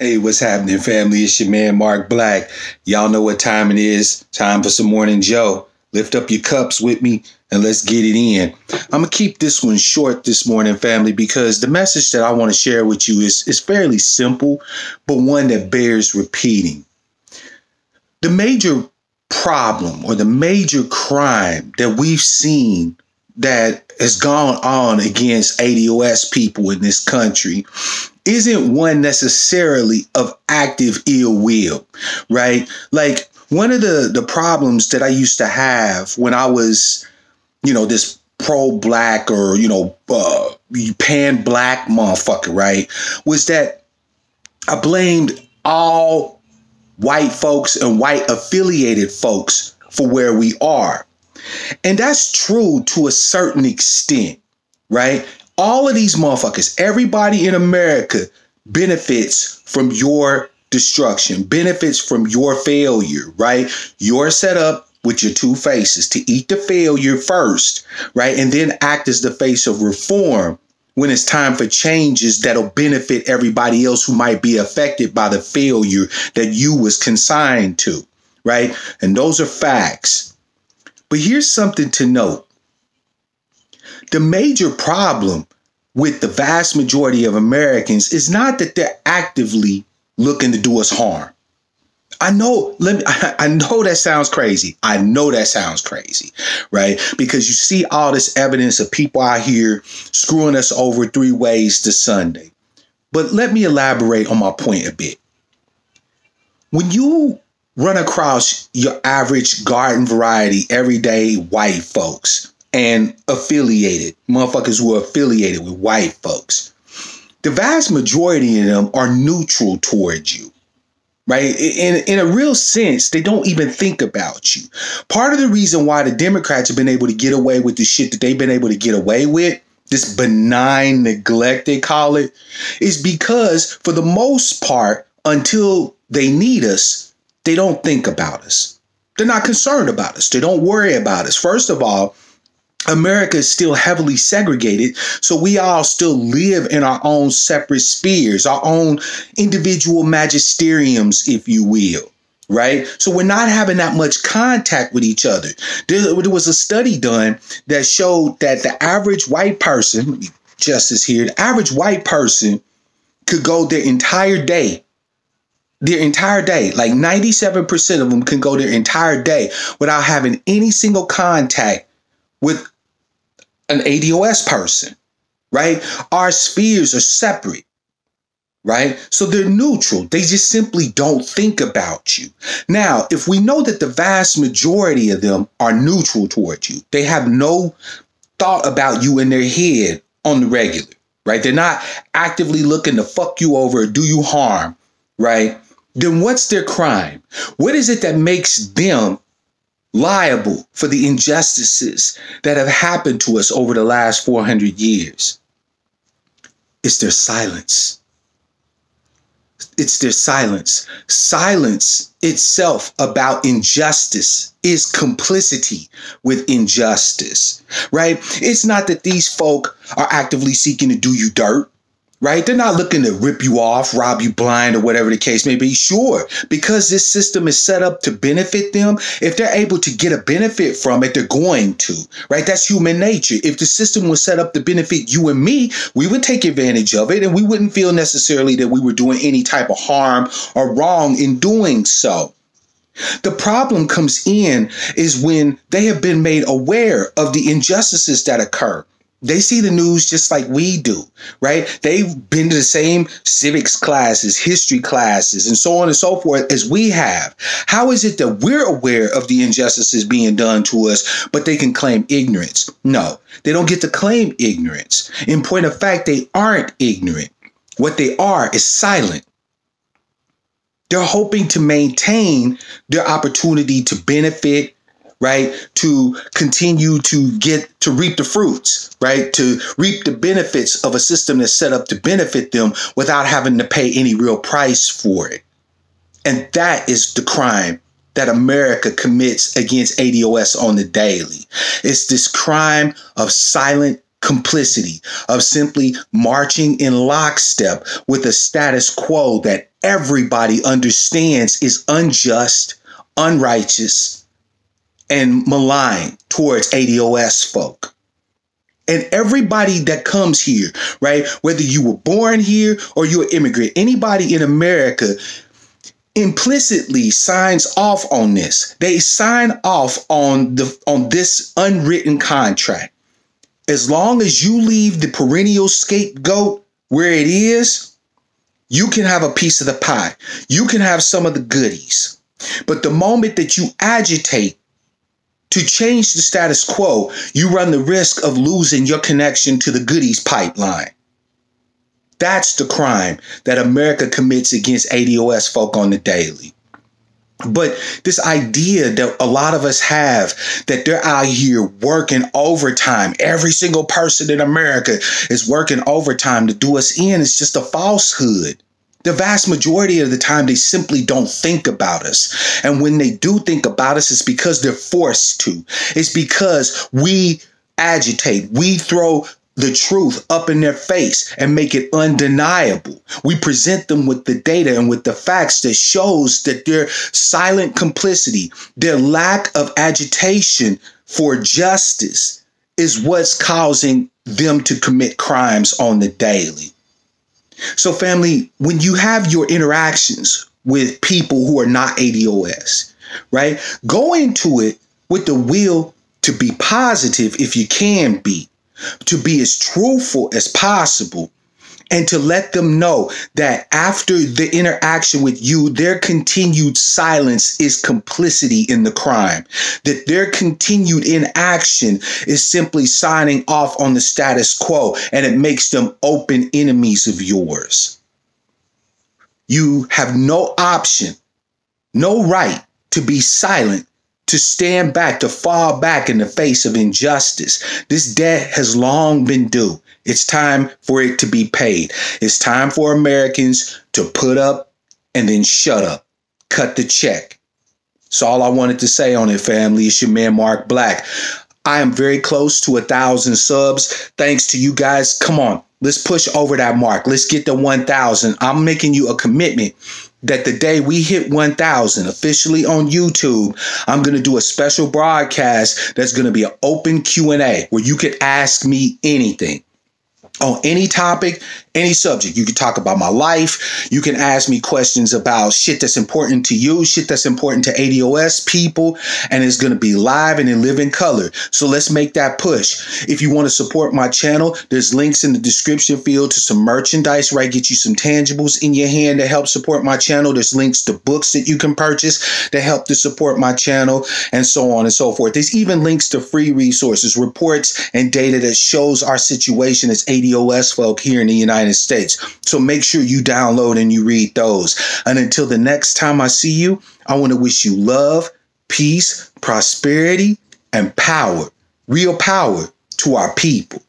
Hey, what's happening, family? It's your man, Mark Black. Y'all know what time it is. Time for some Morning Joe. Lift up your cups with me and let's get it in. I'm going to keep this one short this morning, family, because the message that I want to share with you is fairly simple, but one that bears repeating. The major problem or the major crime that we've seen that has gone on against ADOS people in this country isn't one necessarily of active ill will, right? Like one of the problems that I used to have when I was, this pro-black or, pan-black motherfucker, right, was that I blamed all white folks and white affiliated folks for where we are. And that's true to a certain extent, right? All of these motherfuckers, everybody in America benefits from your destruction, benefits from your failure, right? You're set up with your two faces to eat the failure first, right? And then act as the face of reform when it's time for changes that'll benefit everybody else who might be affected by the failure that you was consigned to, right? And those are facts. But here's something to note. The major problem with the vast majority of Americans is not that they're actively looking to do us harm. I know that sounds crazy. I know that sounds crazy, right? Because you see all this evidence of people out here screwing us over three ways to Sunday. But let me elaborate on my point a bit. When you run across your average garden variety, everyday white folks and affiliated motherfuckers who are affiliated with white folks, the vast majority of them are neutral towards you, right? In a real sense, they don't even think about you. Part of the reason why the Democrats have been able to get away with the shit that they've been able to get away with, this benign neglect they call it, is because for the most part, until they need us, they don't think about us. They're not concerned about us. They don't worry about us. First of all, America is still heavily segregated, so we all still live in our own separate spheres, our own individual magisteriums, if you will, right? So we're not having that much contact with each other. There was a study done that showed that the average white person, let me adjust this here, the average white person could go their entire day, like 97% of them can go their entire day without having any single contact with an ADOS person, right? Our spheres are separate, right? So they're neutral. They just simply don't think about you. Now, if we know that the vast majority of them are neutral towards you, they have no thought about you in their head on the regular, right? They're not actively looking to fuck you over or do you harm, right? Then what's their crime? What is it that makes them liable for the injustices that have happened to us over the last 400 years? It's their silence. It's their silence. Silence itself about injustice is complicity with injustice, right? It's not that these folk are actively seeking to do you dirt, right? They're not looking to rip you off, rob you blind, or whatever the case may be. Sure, because this system is set up to benefit them. If they're able to get a benefit from it, they're going to, right? That's human nature. If the system was set up to benefit you and me, we would take advantage of it, and we wouldn't feel necessarily that we were doing any type of harm or wrong in doing so. The problem comes in is when they have been made aware of the injustices that occur. They see the news just like we do, right? They've been to the same civics classes, history classes, and so on and so forth as we have. How is it that we're aware of the injustices being done to us, but they can claim ignorance? No, they don't get to claim ignorance. In point of fact, they aren't ignorant. What they are is silent. They're hoping to maintain their opportunity to benefit, right? To continue to reap the fruits, right? To reap the benefits of a system that's set up to benefit them without having to pay any real price for it. And that is the crime that America commits against ADOS on the daily. It's this crime of silent complicity, of simply marching in lockstep with a status quo that everybody understands is unjust, unrighteous, and malign towards ADOS folk. And everybody that comes here, right, whether you were born here or you're an immigrant, anybody in America implicitly signs off on this. They sign off on this unwritten contract. As long as you leave the perennial scapegoat where it is, you can have a piece of the pie. You can have some of the goodies. But the moment that you agitate to change the status quo, you run the risk of losing your connection to the goodies pipeline. That's the crime that America commits against ADOS folk on the daily. But this idea that a lot of us have that they're out here working overtime, every single person in America is working overtime to do us in, is just a falsehood. The vast majority of the time, they simply don't think about us. And when they do think about us, it's because they're forced to. It's because we agitate. We throw the truth up in their face and make it undeniable. We present them with the data and with the facts that shows that their silent complicity, their lack of agitation for justice is what's causing them to commit crimes on the daily. So family, when you have your interactions with people who are not ADOS, right, go into it with the will to be positive if you can be, to be as truthful as possible, and to let them know that after the interaction with you, their continued silence is complicity in the crime, that their continued inaction is simply signing off on the status quo, and it makes them open enemies of yours. You have no option, no right to be silent, to stand back, to fall back in the face of injustice. This debt has long been due. It's time for it to be paid. It's time for Americans to put up and then shut up. Cut the check. That's all I wanted to say on it, family. It's your man, Mark Black. I am very close to 1,000 subs. Thanks to you guys. Come on, let's push over that mark. Let's get to 1,000. I'm making you a commitment that the day we hit 1,000 officially on YouTube, I'm going to do a special broadcast that's going to be an open Q&A where you can ask me anything on any topic, any subject. You can talk about my life. You can ask me questions about shit that's important to you, shit that's important to ADOS people, and it's going to be live and in living color. So let's make that push. If you want to support my channel, there's links in the description field to some merchandise, right? Get you some tangibles in your hand to help support my channel. There's links to books that you can purchase to help to support my channel, and so on and so forth. There's even links to free resources, reports, and data that shows our situation as ADOS folk here in the United States. So make sure you download and you read those. And until the next time I see you, I want to wish you love, peace, prosperity, and power. Real power to our people.